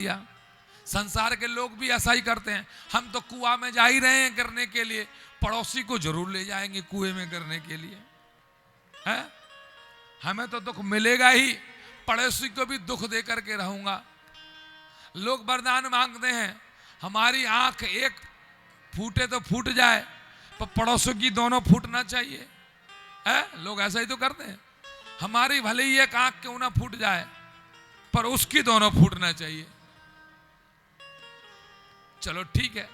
दिया। संसार के लोग भी ऐसा ही करते हैं। हम तो कुआं में जा ही रहे हैं करने के लिए, पड़ोसी को जरूर ले जाएंगे कुएं में करने के लिए, है? हमें तो दुख मिलेगा ही, पड़ोसी को भी दुख दे करके रहूंगा। लोग वरदान मांगते हैं, हमारी आंख एक फूटे तो फूट जाए, पर पड़ोसों की दोनों फूटना चाहिए, है? लोग ऐसा ही तो करते हैं। हमारी भले ही एक आंख क्यों ना फूट जाए, पर उसकी दोनों फूटना चाहिए। चलो ठीक है।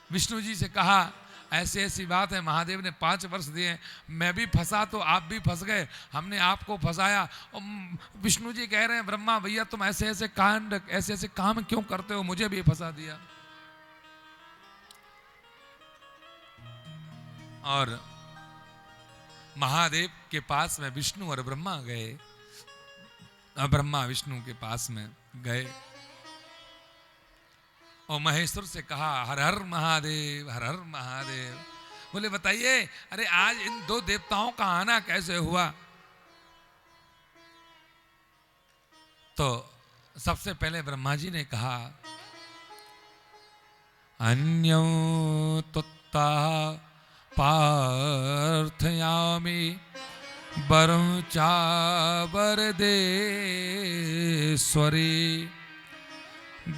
विष्णु जी से कहा ऐसी ऐसी बात है, महादेव ने 5 वर्ष दिए, मैं भी फंसा तो आप भी फंस गए, हमने आपको फंसाया। और विष्णु जी कह रहे हैं, ब्रह्मा भैया तुम ऐसे ऐसे कांड ऐसे ऐसे काम क्यों करते हो, मुझे भी फंसा दिया। और महादेव के पास में विष्णु और ब्रह्मा गए, और ब्रह्मा विष्णु के पास में गए और महेश्वर से कहा, हर हर महादेव, हर हर महादेव। बोले बताइए, अरे आज इन 2 देवताओं का आना कैसे हुआ? तो सबसे पहले ब्रह्मा जी ने कहा, अन्यो तुत्ता पार्थयामि वरं चावरदेश्वरी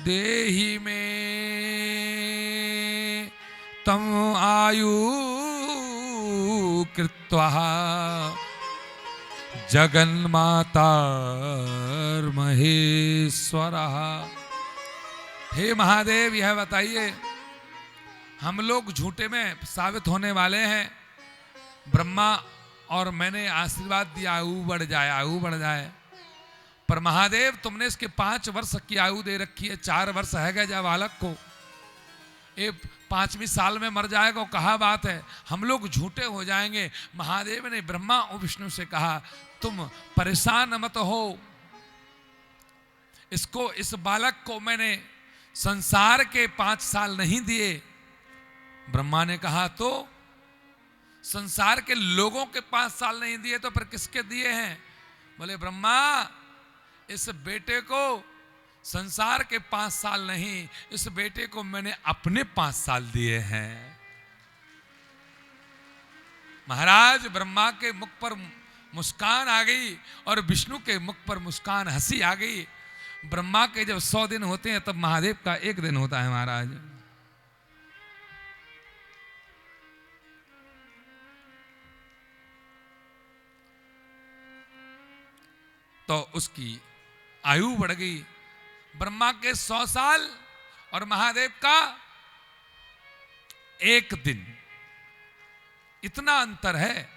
देहि में तम आयु कृत्वा जगन्मातार्महेश्वरः। हे महादेव, यह बताइए, हम लोग झूठे में साबित होने वाले हैं। ब्रह्मा और मैंने आशीर्वाद दिया आयु बढ़ जाए, आयु बढ़ जाए, पर महादेव तुमने इसके 5 वर्ष की आयु दे रखी है, 4 वर्ष है गया जब बालक को, ये 5वीं साल में मर जाएगा, कहा बात है, हम लोग झूठे हो जाएंगे। महादेव ने ब्रह्मा और विष्णु से कहा, तुम परेशान मत हो, इसको, इस बालक को मैंने संसार के 5 साल नहीं दिए। ब्रह्मा ने कहा, तो संसार के लोगों के 5 साल नहीं दिए तो फिर किसके दिए हैं? बोले ब्रह्मा, इस बेटे को संसार के 5 साल नहीं, इस बेटे को मैंने अपने 5 साल दिए हैं। महाराज, ब्रह्मा के मुख पर मुस्कान आ गई और विष्णु के मुख पर मुस्कान, हंसी आ गई। ब्रह्मा के जब 100 दिन होते हैं तब महादेव का 1 दिन होता है महाराज। तो उसकी आयु बढ़ गई। ब्रह्मा के 100 साल और महादेव का 1 दिन, इतना अंतर है।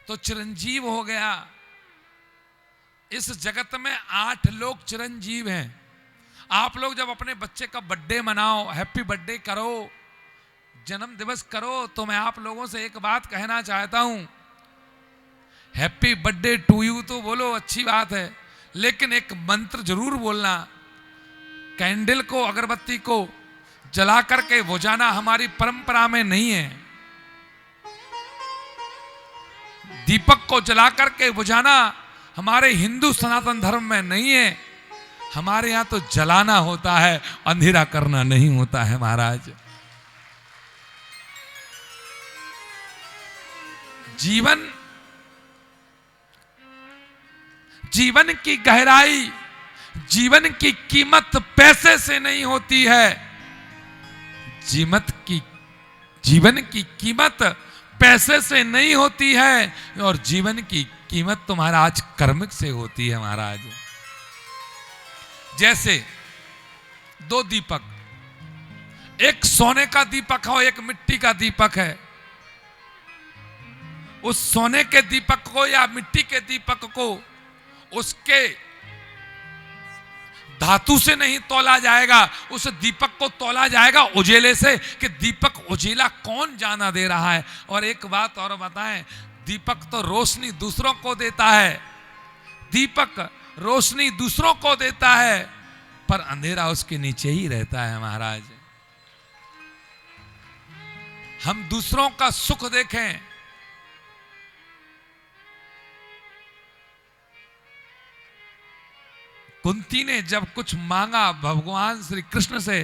तो चिरंजीव हो गया। इस जगत में 8 लोग चिरंजीव हैं। आप लोग जब अपने बच्चे का बर्थडे मनाओ, हैप्पी बर्थडे करो, जन्म दिवस करो, तो मैं आप लोगों से एक बात कहना चाहता हूं, हैप्पी बर्थडे टू यू तो बोलो, अच्छी बात है, लेकिन एक मंत्र जरूर बोलना। कैंडल को, अगरबत्ती को जला करके बुझाना हमारी परंपरा में नहीं है। दीपक को जला करके बुझाना हमारे हिंदू सनातन धर्म में नहीं है। हमारे यहां तो जलाना होता है, अंधेरा करना नहीं होता है महाराज। जीवन की गहराई, जीवन की कीमत पैसे से नहीं होती है। जीवन की कीमत पैसे से नहीं होती है, और जीवन की कीमत तो महाराज कर्म से होती है महाराज। जैसे 2 दीपक, एक सोने का दीपक है और एक मिट्टी का दीपक है। उस सोने के दीपक को या मिट्टी के दीपक को उसके धातु से नहीं तोला जाएगा, उस दीपक को तोला जाएगा उजेले से, कि दीपक उजेला कौन जाना दे रहा है। और एक बात और बताएं, दीपक तो रोशनी दूसरों को देता है, दीपक रोशनी दूसरों को देता है, पर अंधेरा उसके नीचे ही रहता है महाराज। हम दूसरों का सुख देखें, कुंती ने जब कुछ मांगा भगवान श्री कृष्ण से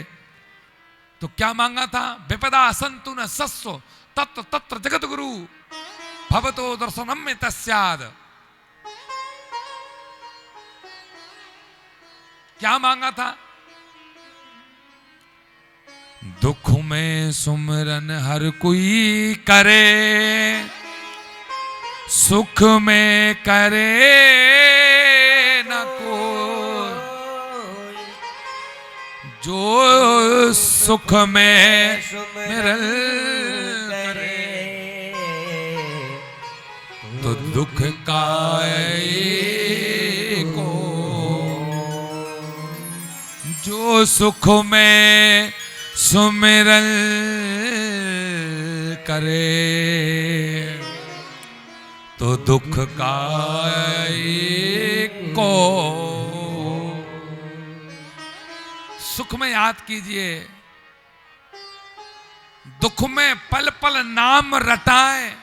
तो क्या मांगा था? विपदा संतु न सस्व तत्र तत्र जगत गुरु भवतो दर्शनम में तस्याद। क्या मांगा था? दुख में सुमरन हर कोई करे, सुख में करे न कोई, जो सुख में सुमिरन करे तो दुख का को, जो सुख में सुमिरन करे तो दुख का को। सुख में याद कीजिए, दुख में पल पल नाम रटाएं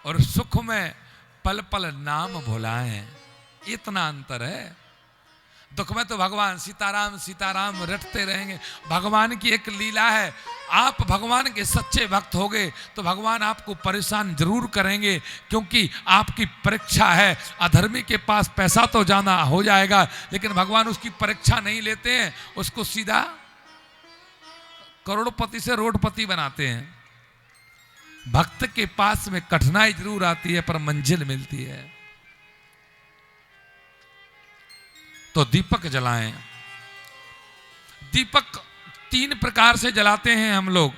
और सुख में पल पल नाम भुलाएं। इतना अंतर है। दुख में तो भगवान सीताराम सीताराम रटते रहेंगे। भगवान की एक लीला है, आप भगवान के सच्चे भक्त होगे तो भगवान आपको परेशान जरूर करेंगे, क्योंकि आपकी परीक्षा है। अधर्मी के पास पैसा तो जाना हो जाएगा, लेकिन भगवान उसकी परीक्षा नहीं लेते हैं, उसको सीधा करोड़पति से रोडपति बनाते हैं। भक्त के पास में कठिनाई जरूर आती है पर मंजिल मिलती है। तो दीपक जलाएं। दीपक 3 प्रकार से जलाते हैं हम लोग।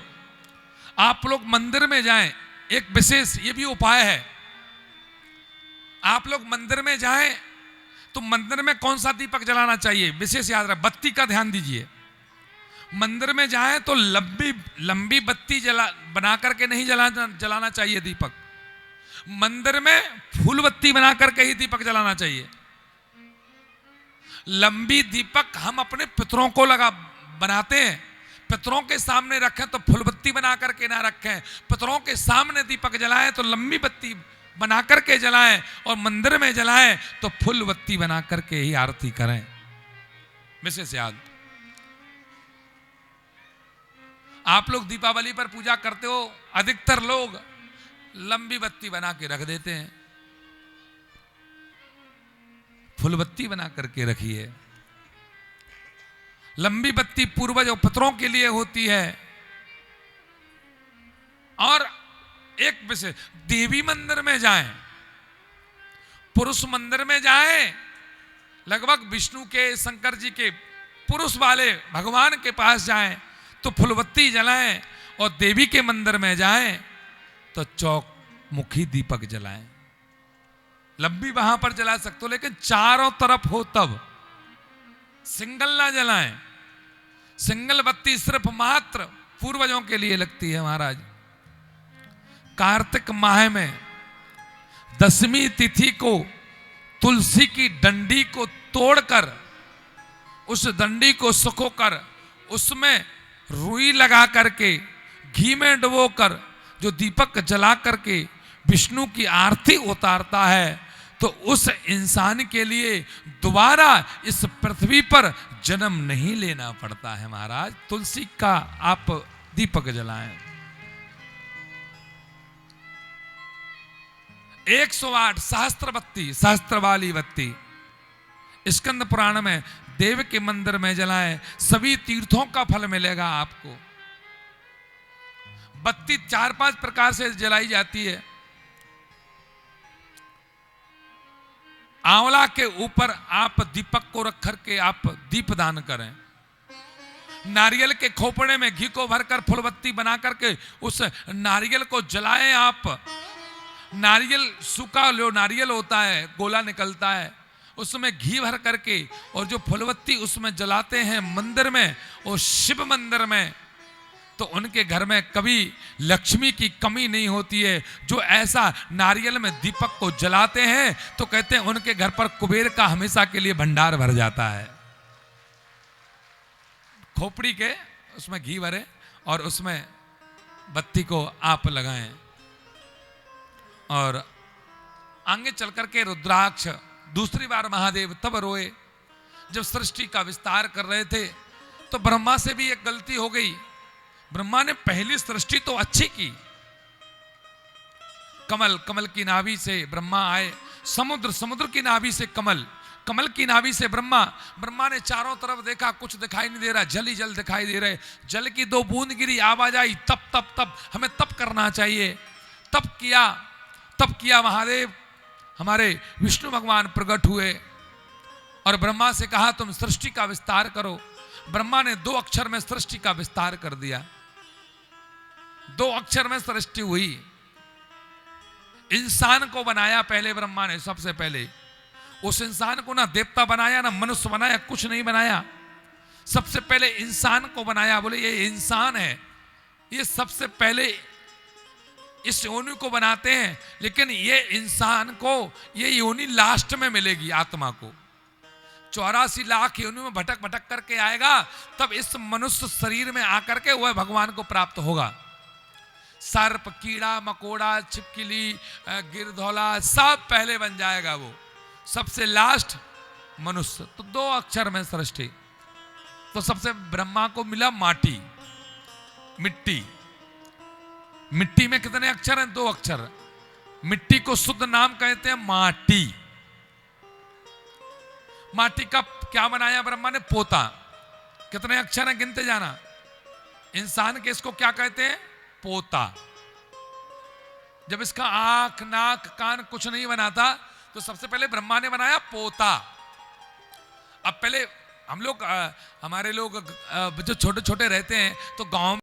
आप लोग मंदिर में जाएं, एक विशेष ये भी उपाय है। आप लोग मंदिर में जाएं तो मंदिर में कौन सा दीपक जलाना चाहिए विशेष याद रखें, बत्ती का ध्यान दीजिए। मंदिर में जाएं तो लंबी बत्ती बना करके नहीं जलाना चाहिए दीपक। मंदिर में फूल बत्ती बना करके ही दीपक जलाना चाहिए। लंबी दीपक हम अपने पितरों को बनाते हैं, पितरों के सामने रखें तो फूलबत्ती बना करके ना रखें। पितरों के सामने दीपक जलाएं तो लंबी बत्ती बना करके जलाएं, और मंदिर में जलाएं तो फूल बत्ती बना करके ही आरती करें। विशेष याद। आप लोग दीपावली पर पूजा करते हो, अधिकतर लोग लंबी बत्ती बना के रख देते हैं। फूलबत्ती बना करके रखिए। लंबी बत्ती पूर्वज और पितरों के लिए होती है। और एक विषय, देवी मंदिर में जाएं, पुरुष मंदिर में जाएं, लगभग विष्णु के शंकर जी के पुरुष वाले भगवान के पास जाएं तो फूलबत्ती जलाएं, और देवी के मंदिर में जाएं तो चौमुखी दीपक जलाएं। लंबी वहां पर जला सकते हो, लेकिन चारों तरफ हो तब। सिंगल ना जलाएं। सिंगल बत्ती सिर्फ मात्र पूर्वजों के लिए लगती है महाराज। कार्तिक माह में 10वीं तिथि को तुलसी की डंडी को तोड़कर, उस डंडी को सुखोकर उसमें रुई लगा करके घी में डुबोकर जो दीपक जला करके विष्णु की आरती उतारता है, तो उस इंसान के लिए दोबारा इस पृथ्वी पर जन्म नहीं लेना पड़ता है महाराज। तुलसी का आप दीपक जलाएं। 108 सहस्त्र बत्ती, सहस्त्र वाली बत्ती स्कंद पुराण में देव के मंदिर में जलाएं, सभी तीर्थों का फल मिलेगा आपको। बत्ती 4-5 प्रकार से जलाई जाती है। आंवला के ऊपर आप दीपक को रख करके आप दीप दान करें। नारियल के खोपड़े में घी को भरकर फूलबत्ती बना करके उस नारियल को जलाएं आप। नारियल सूखा जो नारियल होता है, गोला निकलता है, उसमें घी भर करके और जो फूलबत्ती उसमें जलाते हैं मंदिर में और शिव मंदिर में, तो उनके घर में कभी लक्ष्मी की कमी नहीं होती है। जो ऐसा नारियल में दीपक को जलाते हैं तो कहते हैं उनके घर पर कुबेर का हमेशा के लिए भंडार भर जाता है। खोपड़ी के उसमें घी भरे और उसमें बत्ती को आप लगाएं। और आगे चल करके रुद्राक्ष दूसरी बार महादेव तब रोए जब सृष्टि का विस्तार कर रहे थे। तो ब्रह्मा से भी एक गलती हो गई। ब्रह्मा ने पहली सृष्टि तो अच्छी की, कमल, कमल की नाभि से ब्रह्मा आए, समुद्र, समुद्र की नाभि से कमल, कमल की नाभि से ब्रह्मा। ब्रह्मा ने चारों तरफ देखा, कुछ दिखाई नहीं दे रहा, जल ही जल दिखाई दे रहे। जल की 2 बूंद गिरी, आवाज आई, तप तप तप, हमें तप करना चाहिए। तप किया महादेव, हमारे विष्णु भगवान प्रकट हुए और ब्रह्मा से कहा तुम सृष्टि का विस्तार करो। ब्रह्मा ने 2 अक्षर में सृष्टि का विस्तार कर दिया। 2 अक्षर में सृष्टि हुई। इंसान को बनाया पहले ब्रह्मा ने, सबसे पहले उस इंसान को ना देवता बनाया, ना मनुष्य बनाया, कुछ नहीं बनाया। सबसे पहले इंसान को बनाया। बोले ये इंसान है, ये सबसे पहले इस योनि को बनाते हैं, लेकिन ये इंसान को ये योनि लास्ट में मिलेगी आत्मा को। 84 लाख योनि में भटक भटक करके आएगा, तब इस मनुष्य शरीर में आकर के वह भगवान को प्राप्त होगा। सर्प, कीड़ा मकोड़ा, छिपकली, गिरधौला सब पहले बन जाएगा वो, सबसे लास्ट मनुष्य। तो 2 अक्षर में सृष्टि। तो सबसे ब्रह्मा को मिला माटी, मिट्टी। मिट्टी में कितने अक्षर हैं? 2 अक्षर। मिट्टी को शुद्ध नाम कहते हैं माटी। माटी का क्या बनाया ब्रह्मा ने? पोता। कितने अक्षर हैं? गिनते जाना। इंसान के इसको क्या कहते हैं? पोता। जब इसका आंख, नाक, कान कुछ नहीं बना था, तो सबसे पहले ब्रह्मा ने बनाया पोता। अब पहले हम लोग, हमारे लोग जो छोटे छोटे रहते हैं, तो गांव